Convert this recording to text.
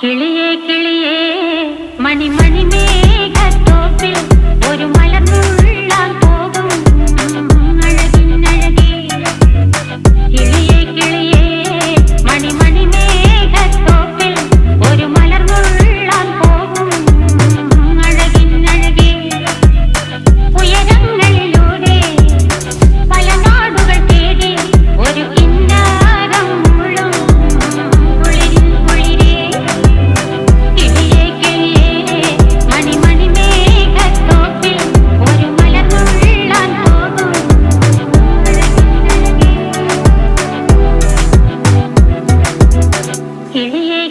കിളിയേ കിളിയേ മണിമണി മേഘത്തോപ്പിൽ ഒരു മലർന്നുള്ളാൻ പോകും അഴകിനഴകേ. കിളിയേ കിളിയേ മണിമണി മേഘത്തോപ്പിൽ ഒരു മലർന്നുള്ളാൻ പോകും അഴകിനഴകേ. ഉയരങ്ങളിലൂടെ പല നാടുകൾ തേടി ഒരു കിന്നാരം മുള്ളും കുളിരിൻ കുളിരേ. കിളിയേ കിളിയേ മണിമണി മേഘത്തോപ്പിൽ ഒരു മലർന്നുള്ളാൻ പോകും അഴകിനഴകേ. കിളിയേ